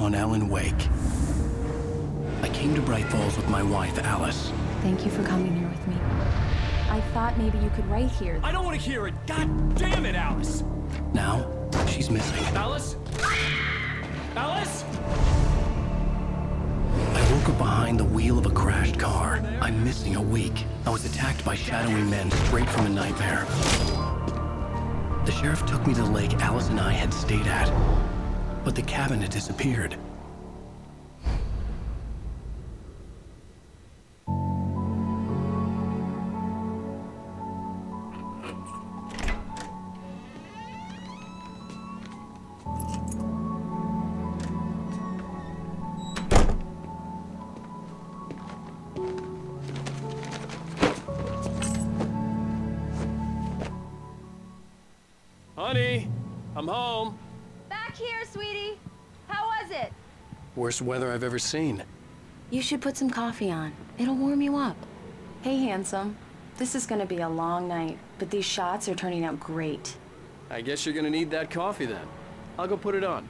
on Alan Wake. I came to Bright Falls with my wife, Alice. Thank you for coming here with me. I thought maybe you could write here. I don't want to hear it! God damn it, Alice! Now, she's missing. Alice? Alice? I woke up behind the wheel of a crashed car. I'm missing a week. I was attacked by shadowy men straight from a nightmare. The sheriff took me to the lake Alice and I had stayed at, but the cabin had disappeared. Honey, I'm home. Back here, sweetie. How was it? Worst weather I've ever seen. You should put some coffee on. It'll warm you up. Hey, handsome. This is gonna be a long night, but these shots are turning out great. I guess you're gonna need that coffee then. I'll go put it on.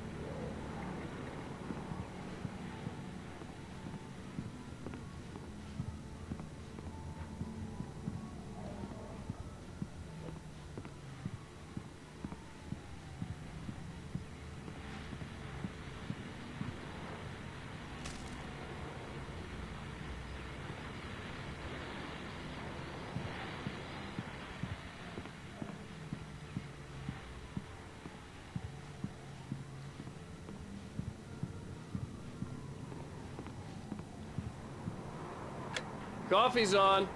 Coffee's on.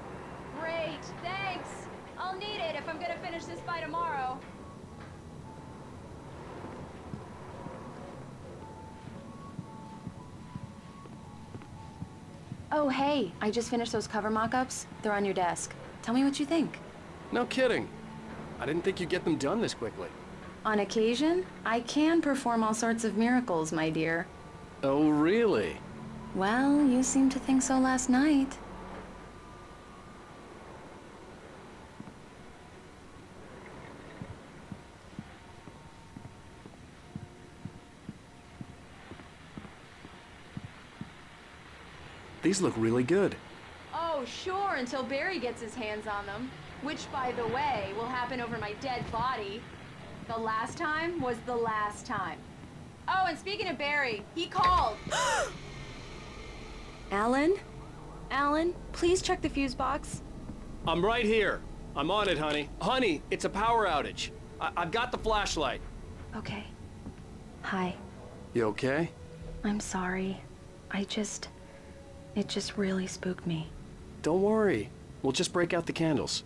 Great, thanks. I'll need it if I'm gonna finish this by tomorrow. Oh, hey, I just finished those cover mock-ups. They're on your desk. Tell me what you think. No kidding. I didn't think you'd get them done this quickly. On occasion, I can perform all sorts of miracles, my dear. Oh, really? Well, you seemed to think so last night. These look really good. Oh, sure, until Barry gets his hands on them. Which, by the way, will happen over my dead body. The last time was the last time. Oh, and speaking of Barry, he called. Alan? Alan, please check the fuse box. I'm right here. I'm on it, honey. Honey, it's a power outage. I've got the flashlight. Okay. Hi. You okay? I'm sorry. It just really spooked me. Don't worry. We'll just break out the candles.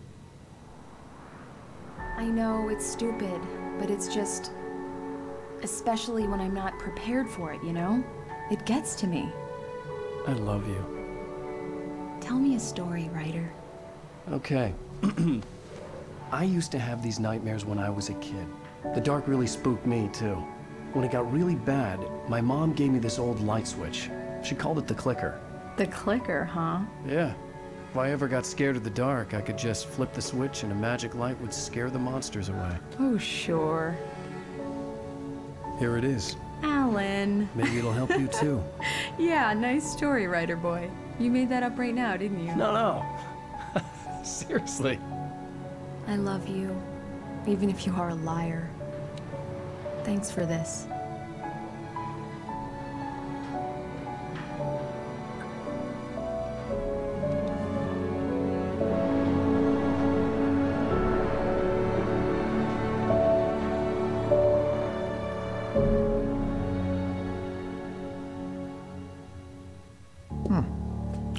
I know it's stupid, but it's just... especially when I'm not prepared for it, you know? It gets to me. I love you. Tell me a story, writer. Okay. I used to have these nightmares when I was a kid. The dark really spooked me, too. When it got really bad, my mom gave me this old light switch. She called it the clicker. The clicker, huh? Yeah. If I ever got scared of the dark, I could just flip the switch and a magic light would scare the monsters away. Oh, sure. Here it is. Alan. Maybe it'll help you, too. Yeah, nice story, writer boy. You made that up right now, didn't you? No. Seriously. I love you, even if you are a liar. Thanks for this.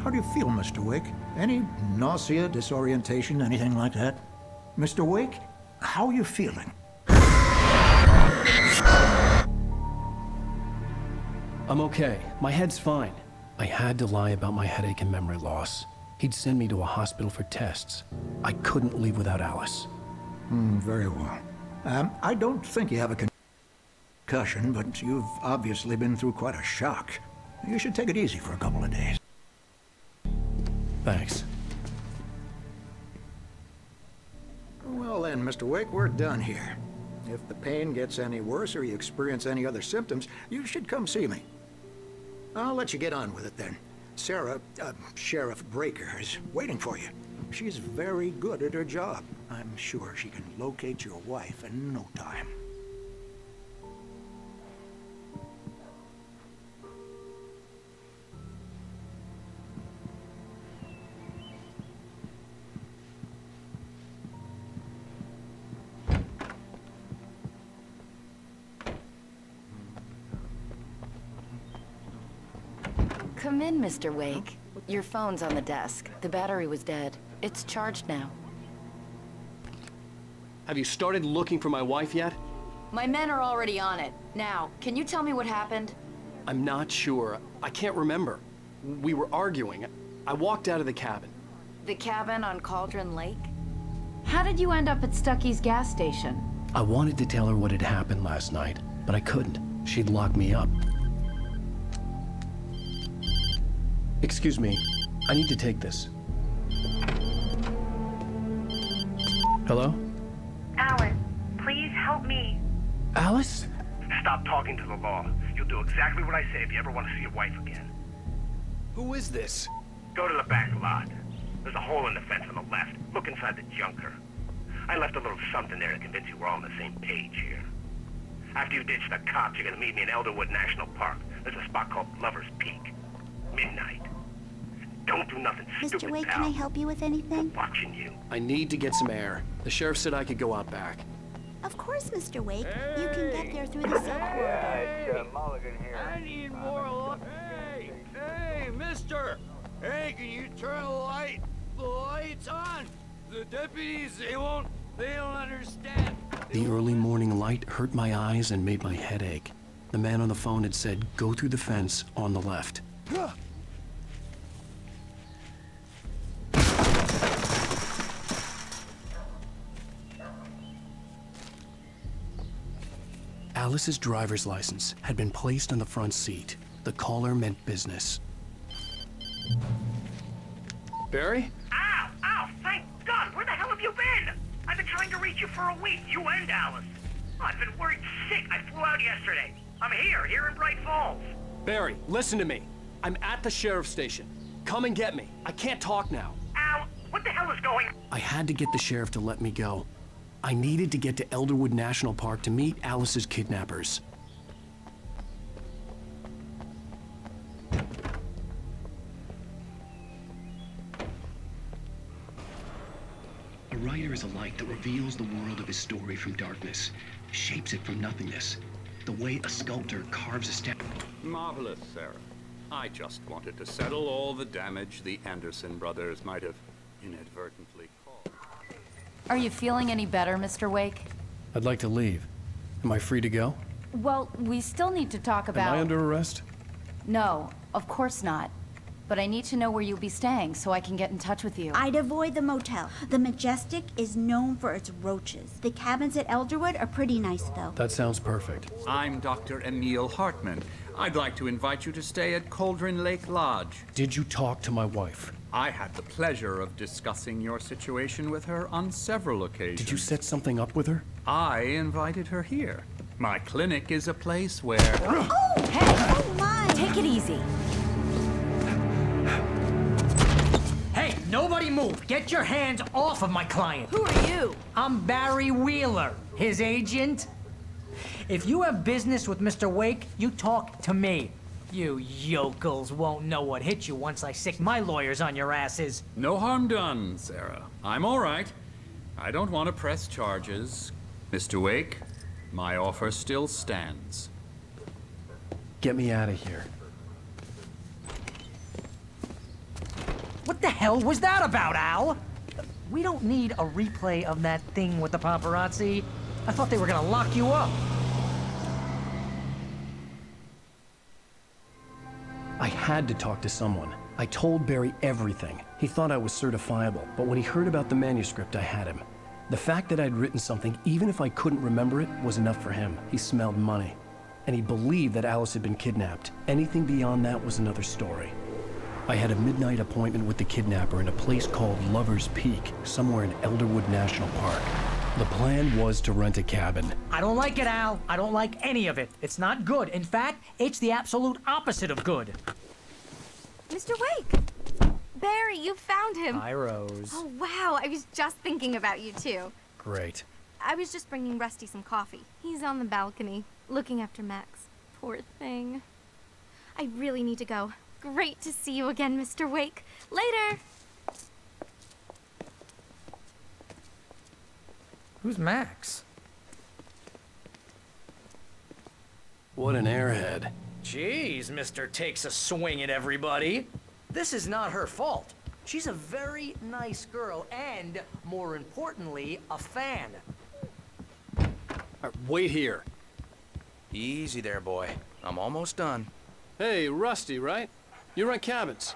How do you feel, Mr. Wake? Any nausea, disorientation, anything like that? Mr. Wake, how are you feeling? I'm okay. My head's fine. I had to lie about my headache and memory loss. He'd send me to a hospital for tests. I couldn't leave without Alice. Very well. I don't think you have a concussion, but you've obviously been through quite a shock. You should take it easy for a couple of days. Thanks. Well then, Mr. Wake, we're done here. If the pain gets any worse or you experience any other symptoms, you should come see me. I'll let you get on with it then. Sarah, Sheriff Breaker, is waiting for you. She's very good at her job. I'm sure she can locate your wife in no time. Come in, Mr. Wake. Your phone's on the desk. The battery was dead. It's charged now. Have you started looking for my wife yet? My men are already on it. Now, can you tell me what happened? I'm not sure. I can't remember. We were arguing. I walked out of the cabin. The cabin on Cauldron Lake? How did you end up at Stucky's gas station? I wanted to tell her what had happened last night, but I couldn't. She'd lock me up. Excuse me, I need to take this. Hello? Alice, please help me. Alice? Stop talking to the law. You'll do exactly what I say if you ever want to see your wife again. Who is this? Go to the back lot. There's a hole in the fence on the left. Look inside the junker. I left a little something there to convince you we're all on the same page here. After you ditch the cops, you're gonna meet me in Elderwood National Park. There's a spot called Lover's Peak. Midnight. Don't do nothing stupid, Mr. Wake, pal. can I help you with anything? I'm watching you. I need to get some air. The sheriff said I could go out back. Of course, Mr. Wake. You can get there through the sub-corridor. Mulligan here. I need more luck. Hey, mister! Hey, can you turn the lights on? The deputies, they don't understand. The early morning light hurt my eyes and made my head ache. The man on the phone had said, go through the fence on the left. Alice's driver's license had been placed on the front seat. The caller meant business. Barry? Ow! Ow! Thank God! Where the hell have you been? I've been trying to reach you for a week. You and Alice. I've been worried sick. I flew out yesterday. I'm here in Bright Falls. Barry, listen to me. I'm at the sheriff's station. Come and get me. I can't talk now. Al, what the hell is going on? I had to get the sheriff to let me go. I needed to get to Elderwood National Park to meet Alice's kidnappers. A writer is a light that reveals the world of his story from darkness, shapes it from nothingness. The way a sculptor carves a step. Marvelous, Sarah. I just wanted to settle all the damage the Anderson brothers might have inadvertently caused. Are you feeling any better, Mr. Wake? I'd like to leave. Am I free to go? Well, we still need to talk about... Am I under arrest? No, of course not. But I need to know where you'll be staying so I can get in touch with you. I'd avoid the motel. The Majestic is known for its roaches. The cabins at Elderwood are pretty nice, though. That sounds perfect. I'm Dr. Emil Hartman. I'd like to invite you to stay at Cauldron Lake Lodge. Did you talk to my wife? I had the pleasure of discussing your situation with her on several occasions. Did you set something up with her? I invited her here. My clinic is a place where... Oh! Hey! Oh, my! Take it easy. Hey, nobody move! Get your hands off of my client! Who are you? I'm Barry Wheeler, his agent. If you have business with Mr. Wake, you talk to me. You yokels won't know what hit you once I sick my lawyers on your asses. No harm done, Sarah. I'm all right. I don't want to press charges. Mr. Wake, my offer still stands. Get me out of here. What the hell was that about, Al? We don't need a replay of that thing with the paparazzi. I thought they were gonna lock you up. I had to talk to someone. I told Barry everything. He thought I was certifiable, but when he heard about the manuscript, I had him. The fact that I'd written something, even if I couldn't remember it, was enough for him. He smelled money. And he believed that Alice had been kidnapped. Anything beyond that was another story. I had a midnight appointment with the kidnapper in a place called Lover's Peak, somewhere in Elderwood National Park. The plan was to rent a cabin. I don't like it, Al. I don't like any of it. It's not good. In fact, it's the absolute opposite of good. Mr. Wake! Barry, you found him. Hi, Rose. Oh, wow. I was just thinking about you, too. Great. I was just bringing Rusty some coffee. He's on the balcony, looking after Max. Poor thing. I really need to go. Great to see you again, Mr. Wake. Later! Who's Max? What an airhead. Jeez, Mr. Takes a swing at everybody. This is not her fault. She's a very nice girl and, more importantly, a fan. Wait here. Easy there, boy. I'm almost done. Hey, Rusty, right? You rent cabins.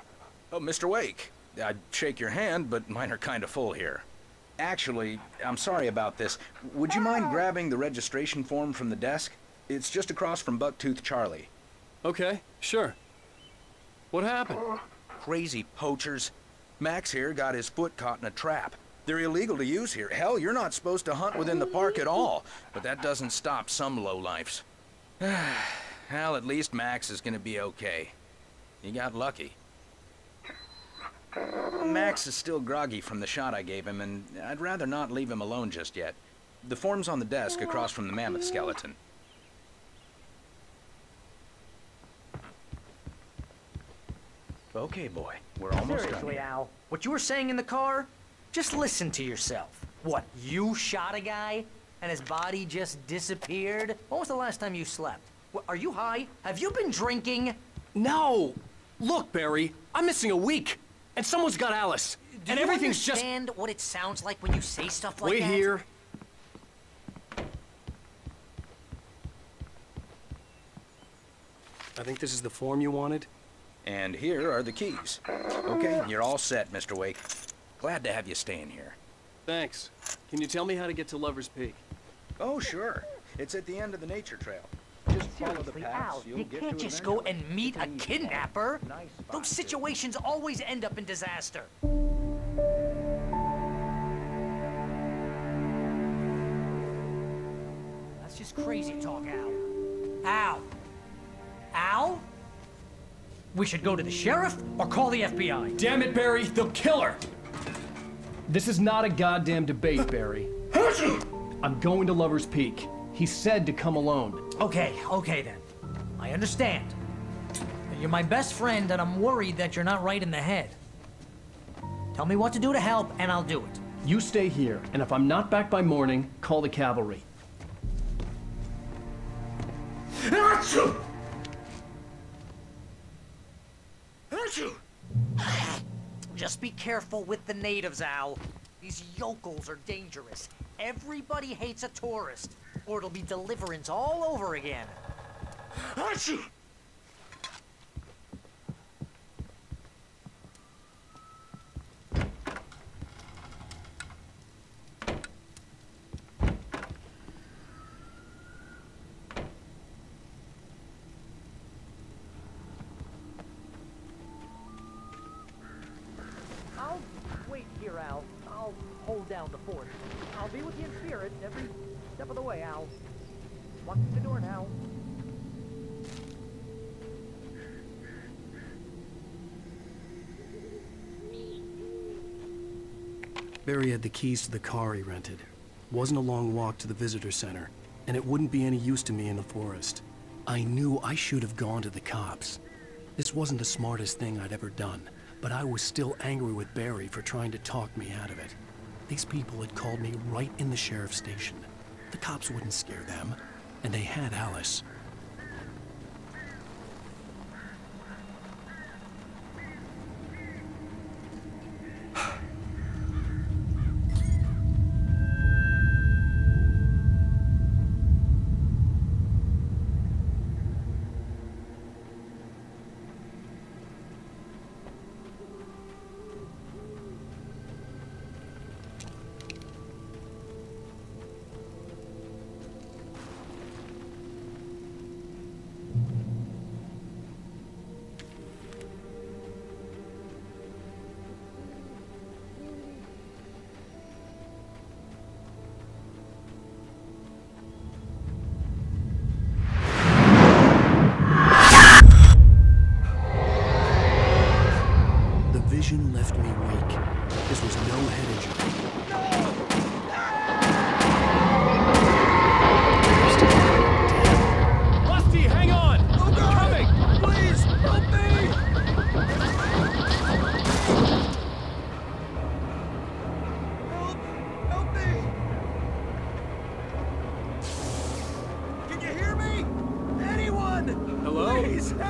Oh, Mr. Wake. I'd shake your hand, but mine are kind of full here. Actually, I'm sorry about this. Would you mind grabbing the registration form from the desk? It's just across from Bucktooth Charlie. Okay, sure. What happened? Crazy poachers. Max here got his foot caught in a trap. They're illegal to use here. Hell, you're not supposed to hunt within the park at all. But that doesn't stop some lowlifes. Well, at least Max is gonna be okay. He got lucky. Max is still groggy from the shot I gave him, and I'd rather not leave him alone just yet. The form's on the desk across from the mammoth skeleton. Okay, boy. We're almost Seriously, done. Al, what you were saying in the car? Just listen to yourself. What, you shot a guy and his body just disappeared? When was the last time you slept? What, are you high? Have you been drinking? No! Look, Barry, I'm missing a week. And someone's got Alice. Do and you everything's just... understand what it sounds like when you say stuff like Wait that? here. I think this is the form you wanted. And here are the keys. Okay, you're all set, Mr. Wake. Glad to have you staying here. Thanks. Can you tell me how to get to Lover's Peak? Oh, sure. It's at the end of the nature trail. Just follow the Seriously, paths. Al, You'll you get can't to just eventually. go and meet a kidnapper. Nice spot, Those situations always end up in disaster. That's just crazy talk, Al. Al? Al? We should go to the sheriff or call the FBI. Damn it, Barry, they'll kill her! This is not a goddamn debate, Barry. I'm going to Lover's Peak. He said to come alone. Okay then. I understand. You're my best friend and I'm worried that you're not right in the head. Tell me what to do to help and I'll do it. You stay here, and if I'm not back by morning, call the cavalry. Just be careful with the natives, Al. These yokels are dangerous. Everybody hates a tourist, or it'll be Deliverance all over again. I'll wait here, Al. I'll hold down the fort. I'll be with you in spirit every step of the way, Al. Walk through the door now. Barry had the keys to the car he rented. Wasn't a long walk to the visitor center, and it wouldn't be any use to me in the forest. I knew I should have gone to the cops. This wasn't the smartest thing I'd ever done, but I was still angry with Barry for trying to talk me out of it. These people had called me right in the sheriff's station. The cops wouldn't scare them, and they had Alice.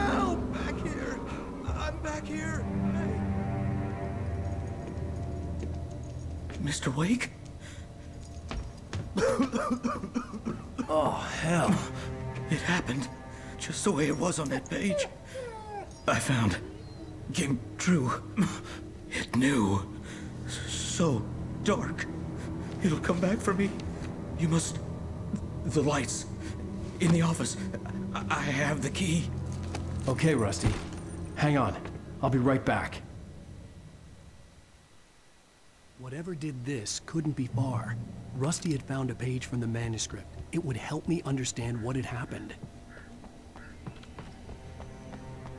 Help! Back here! I'm back here! Hey. Mr. Wake? Oh, hell. It happened just the way it was on that page. I found. Came true. It knew. So dark. It'll come back for me. You must... The lights. In the office. I have the key. Okay, Rusty. Hang on. I'll be right back. Whatever did this couldn't be far. Rusty had found a page from the manuscript. It would help me understand what had happened.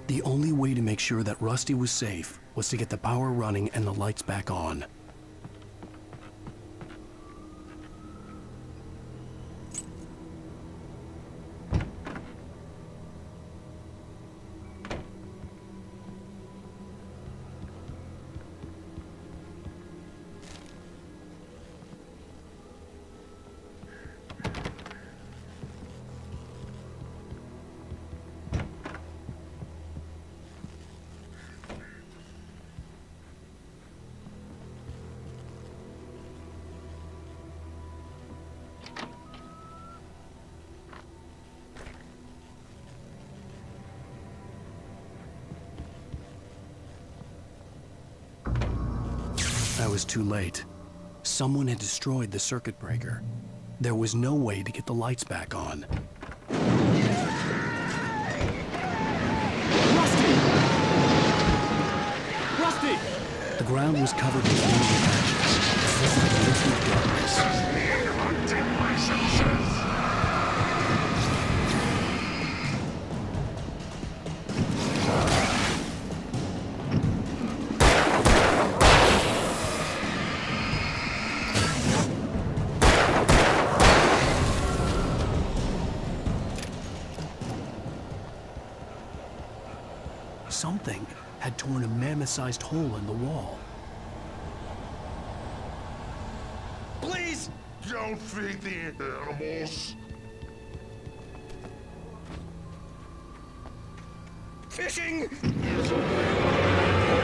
The only way to make sure that Rusty was safe was to get the power running and the lights back on. I was too late. Someone had destroyed the circuit breaker. There was no way to get the lights back on. Rusty! Rusty! The ground was covered with angry patches. Liquid darkness. Something had torn a mammoth-sized hole in the wall. Please! Don't feed the animals. Fishing!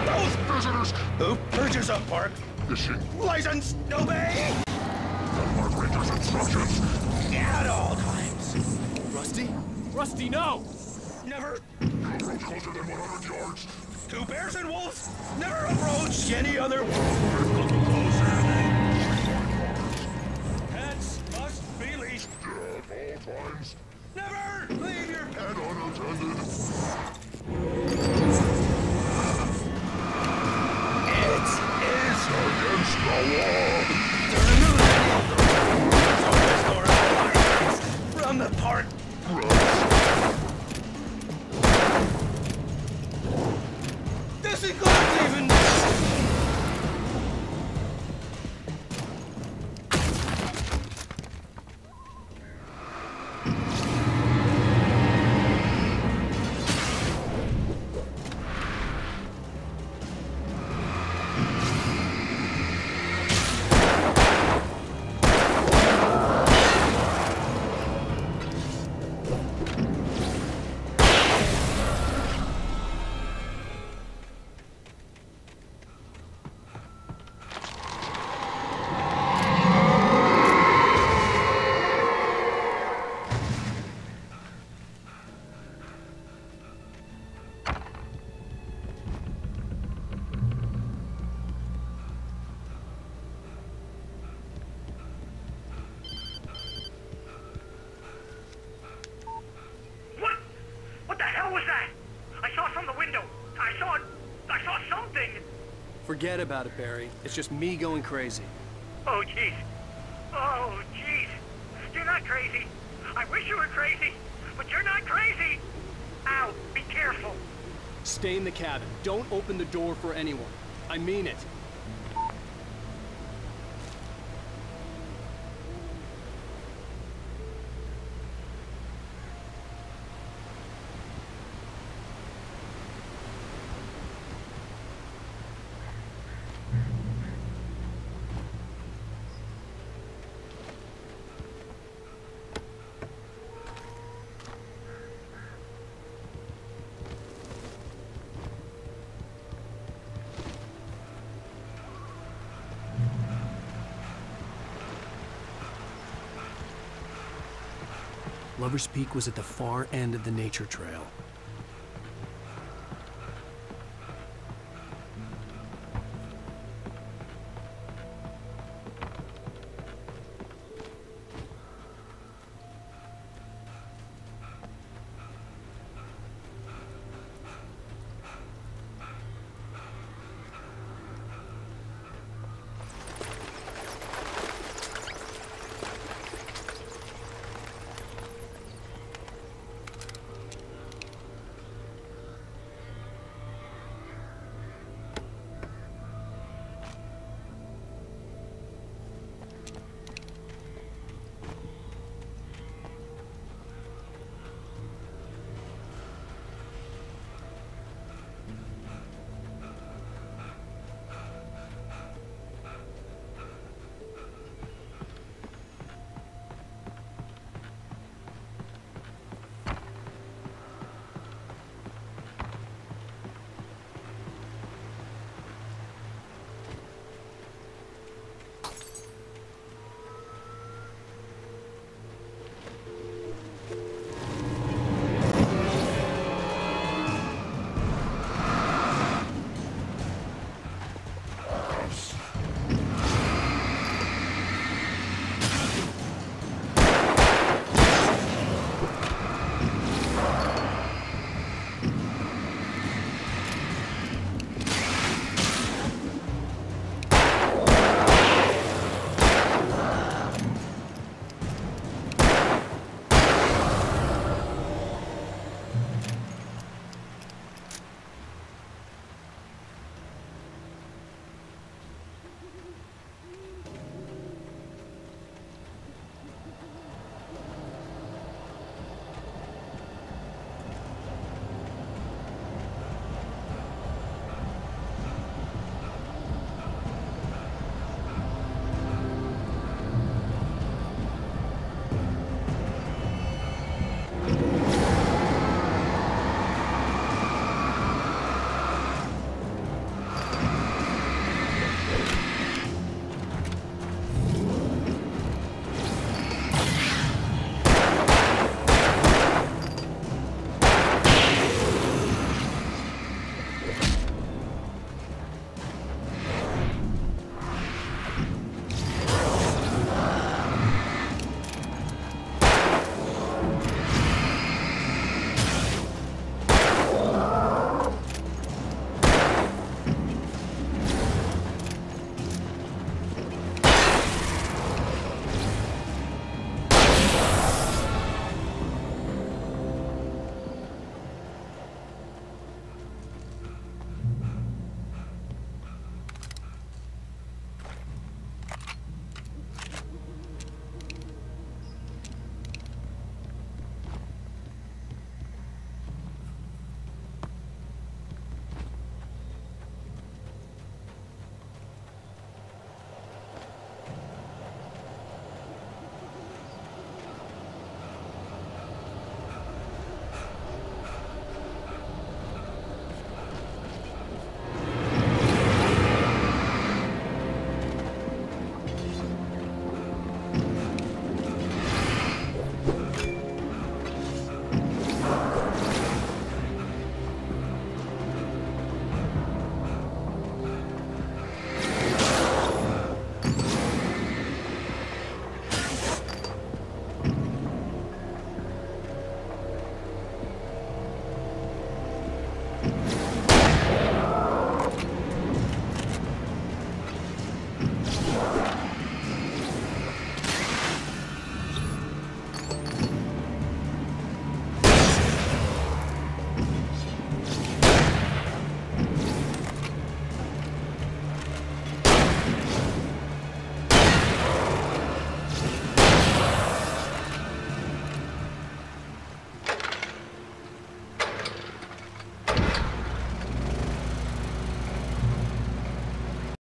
Those visitors! Who purges up park? Fishing. License! Obey! Park ranger's instructions. At all times. Rusty? Rusty, no! Never. Approach closer than 100 yards. Two bears and wolves. Never approach any other. Pets must be leashed. At all times. Never leave your pet unattended. It is against the law. To remove any from the park. This includes even... Forget about it, Barry. It's just me going crazy. Oh, jeez. Oh, jeez. You're not crazy. I wish you were crazy, but you're not crazy. Ow, be careful. Stay in the cabin. Don't open the door for anyone. I mean it. Lover's Peak was at the far end of the nature trail.